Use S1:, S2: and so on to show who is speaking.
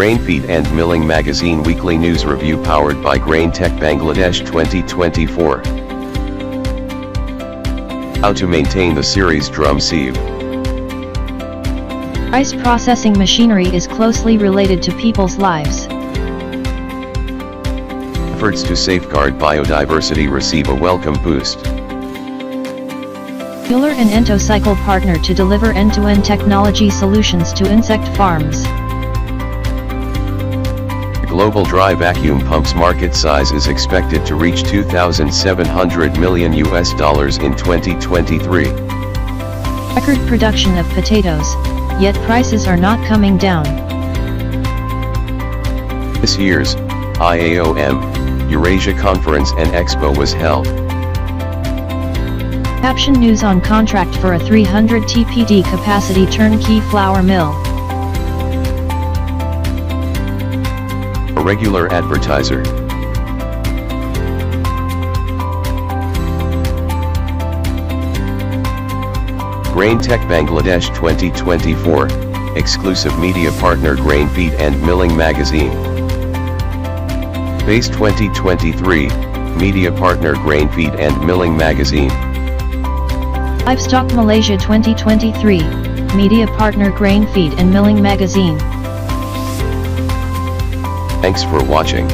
S1: Grain Feed and Milling Magazine Weekly News Review powered by Grain Tech Bangladesh 2024. How to maintain the series drum sieve.
S2: Rice processing machinery is closely related to people's lives.
S1: Efforts to safeguard biodiversity receive a welcome boost.
S2: Mueller and Entocycle partner to deliver end-to-end technology solutions to insect farms.
S1: The global dry vacuum pumps market size is expected to reach $2,700 million in 2023.
S2: Record production of potatoes, yet prices are not coming down.
S1: This year's IAOM Eurasia Conference and Expo was held.
S2: Caption news on contract for a 300 TPD capacity turnkey flour mill.
S1: A regular advertiser. Grain Tech Bangladesh 2024, exclusive media partner Grain Feed and Milling Magazine. Base 2023, media partner Grain Feed and Milling Magazine.
S2: Livestock Malaysia 2023, media partner Grain Feed and Milling Magazine.
S1: Thanks for watching.